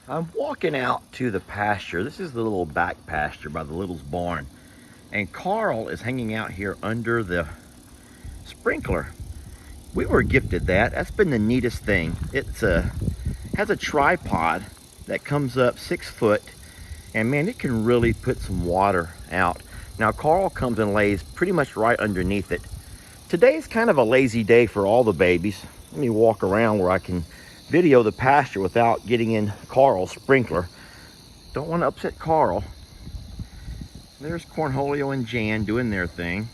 I'm walking out to the pasture. This is the little back pasture by the Little's barn. And Carl is hanging out here under the sprinkler. We were gifted that. That's been the neatest thing. It's has a tripod that comes up 6 foot, and man, it can really put some water out. Now Carl comes and lays pretty much right underneath it. Today's kind of a lazy day for all the babies. Let me walk around where I can video the pasture without getting in Carl's sprinkler. Don't want to upset Carl. There's Cornholio and Jan doing their thing.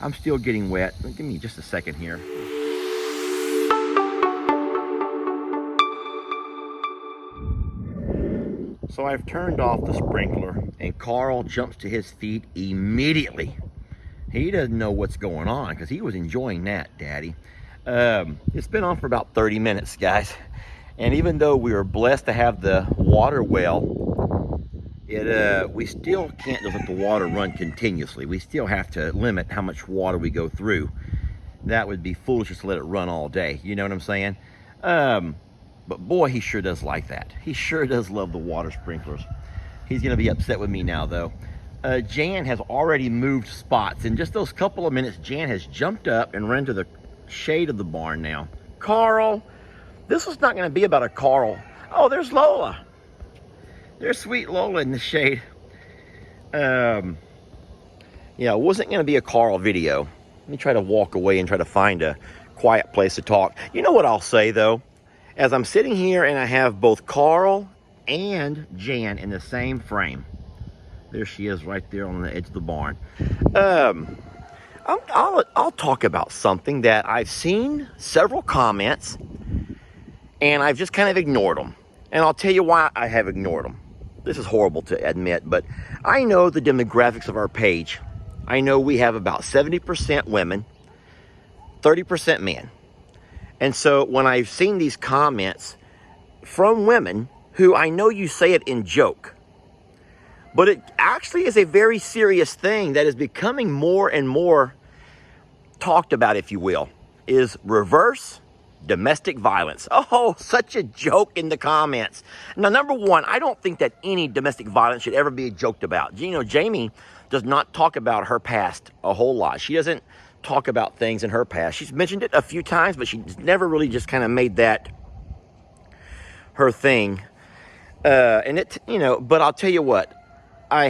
I'm still getting wet. Give me just a second here. So I've turned off the sprinkler and Carl jumps to his feet immediately. He doesn't know what's going on because he was enjoying that, Daddy. It's been on for about 30 minutes, guys. And even though we were blessed to have the water well, we still can't just let the water run continuously. We still have to limit how much water we go through. That would be foolish just to let it run all day. You know what I'm saying? But boy, he sure does like that. He sure does love the water sprinklers. He's gonna be upset with me now though. Jan has already moved spots. In just those couple of minutes, Jan has jumped up and run to the shade of the barn now. Carl, this was not gonna be about a Carl. Oh, there's Lola. There's sweet Lola in the shade. Yeah, it wasn't gonna be a Carl video. Let me try to walk away and try to find a quiet place to talk. You know what I'll say though? As I'm sitting here and I have both Carl and Jan in the same frame. There she is right there on the edge of the barn. I'll talk about something that I've seen several comments and I've just kind of ignored them. And I'll tell you why I have ignored them. This is horrible to admit, but I know the demographics of our page. I know we have about 70% women, 30% men. And so when I've seen these comments from women who I know you say it in joke, but it actually is a very serious thing that is becoming more and more talked about, if you will, is reverse domestic violence. Oh, such a joke in the comments. Now, number one, I don't think that any domestic violence should ever be joked about. You know, Jamie does not talk about her past a whole lot. She doesn't talk about things in her past. She's mentioned it a few times, but she's never really just kind of made that her thing. And it, you know, but I'll tell you what, I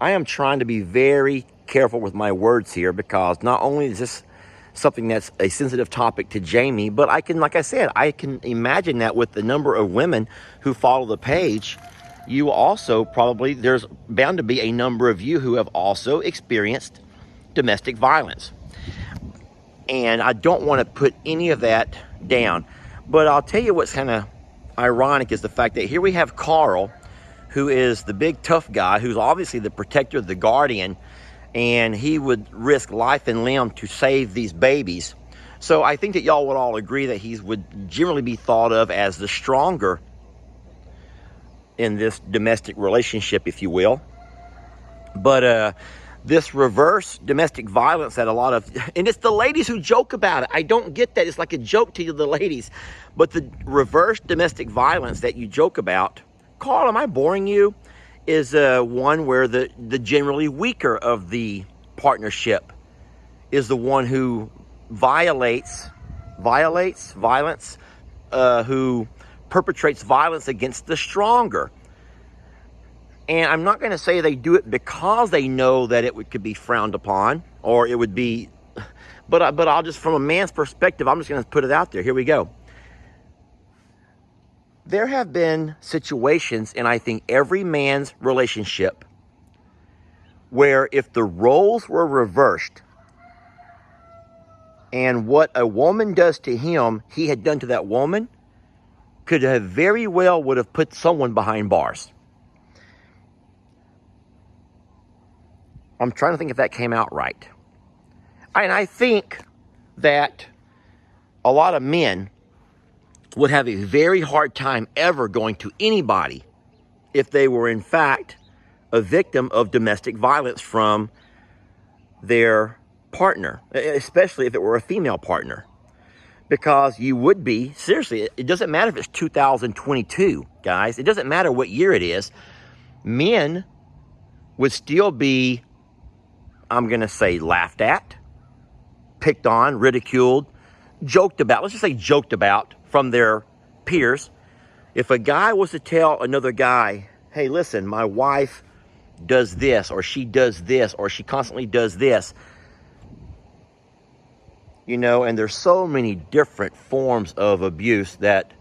am trying to be very careful with my words here because not only is this something that's a sensitive topic to Jamie, but I can, like I said, I can imagine that with the number of women who follow the page, you also probably, there's bound to be a number of you who have also experienced domestic violence. And I don't want to put any of that down. But I'll tell you what's kind of ironic is the fact that here we have Carl, who is the big tough guy, who's obviously the protector, the guardian, and he would risk life and limb to save these babies. So I think that y'all would all agree that he would generally be thought of as the stronger in this domestic relationship, if you will. But this reverse domestic violence that a lot of, and it's the ladies who joke about it. I don't get that. It's like a joke to you, the ladies. But the reverse domestic violence that you joke about, Carl, am I boring you? Is one where the generally weaker of the partnership is the one who violates violence, who perpetrates violence against the stronger. And I'm not going to say they do it because they know that it could be frowned upon or it would be, but I'll just, from a man's perspective, I'm just going to put it out there. Here we go. There have been situations in, I think, every man's relationship where if the roles were reversed and what a woman does to him, he had done to that woman, could have very well would have put someone behind bars. I'm trying to think if that came out right. And I think that a lot of men would have a very hard time ever going to anybody if they were in fact a victim of domestic violence from their partner, especially if it were a female partner. Because you would be, seriously, it doesn't matter if it's 2022, guys. It doesn't matter what year it is. Men would still be, I'm going to say, laughed at, picked on, ridiculed, joked about. Let's just say joked about from their peers. If a guy was to tell another guy, hey, listen, my wife does this, or she does this, or she constantly does this, you know, and there's so many different forms of abuse that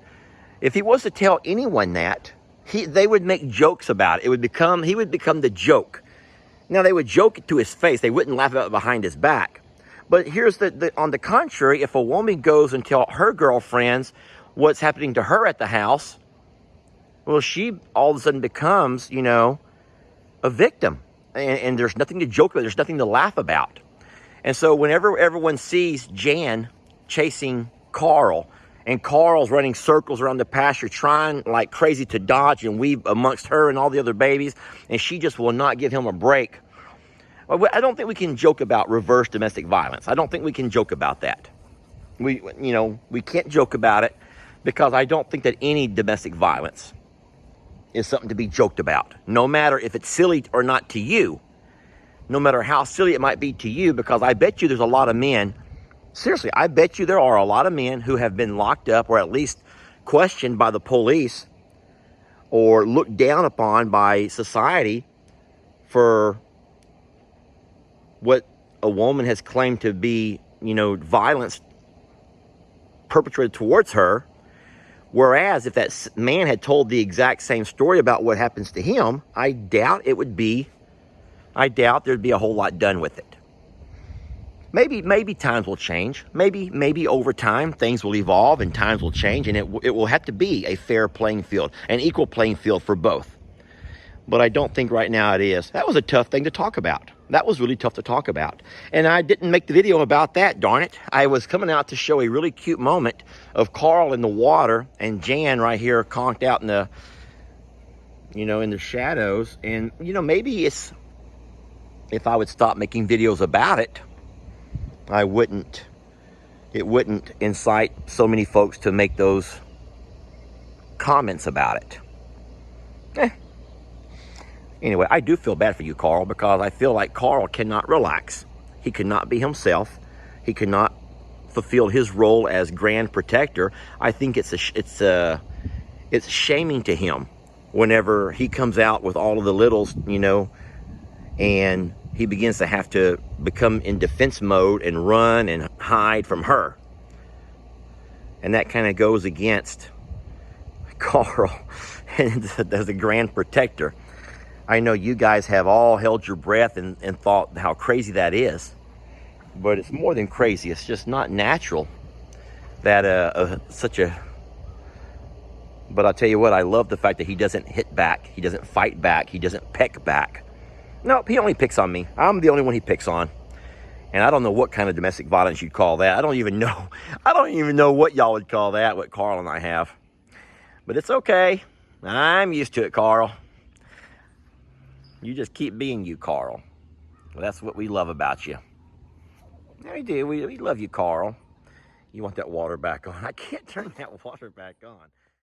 if he was to tell anyone that, they would make jokes about it. He would become the joke. Now, they would joke it to his face. They wouldn't laugh about it behind his back. But here's on the contrary, if a woman goes and tell her girlfriends what's happening to her at the house, well, she all of a sudden becomes, you know, a victim. And there's nothing to joke about. There's nothing to laugh about. And so whenever everyone sees Jan chasing Carl, and Carl's running circles around the pasture, trying like crazy to dodge and weave amongst her and all the other babies, and she just will not give him a break. I don't think we can joke about reverse domestic violence. I don't think we can joke about that. We can't joke about it because I don't think that any domestic violence is something to be joked about, no matter if it's silly or not to you, no matter how silly it might be to you, because I bet you there's a lot of men, seriously, I bet you there are a lot of men who have been locked up or at least questioned by the police or looked down upon by society for what a woman has claimed to be, you know, violence perpetrated towards her. Whereas if that man had told the exact same story about what happens to him, I doubt there'd be a whole lot done with it. Maybe times will change. Maybe over time things will evolve and times will change, and it will have to be a fair playing field, an equal playing field for both. But I don't think right now it is. That was a tough thing to talk about. That was really tough to talk about. And I didn't make the video about that, darn it. I was coming out to show a really cute moment of Carl in the water and Jan right here conked out in the, you know, in the shadows. And, you know, maybe if I would stop making videos about it, it wouldn't incite so many folks to make those comments about it. Anyway, I do feel bad for you, Carl, because I feel like Carl cannot relax. He cannot be himself. He cannot fulfill his role as grand protector. I think it's shaming to him whenever he comes out with all of the littles, you know, and he begins to have to become in defense mode and run and hide from her. And that kind of goes against Carl as a grand protector. I know you guys have all held your breath and thought how crazy that is. But it's more than crazy. It's just not natural that But I'll tell you what, I love the fact that he doesn't hit back. He doesn't fight back. He doesn't peck back. Nope, he only picks on me. I'm the only one he picks on. And I don't know what kind of domestic violence you'd call that. I don't even know what y'all would call that, what Carl and I have. But it's okay. I'm used to it, Carl. You just keep being you, Carl. Well, that's what we love about you. Yeah, we do. We love you, Carl. You want that water back on? I can't turn that water back on.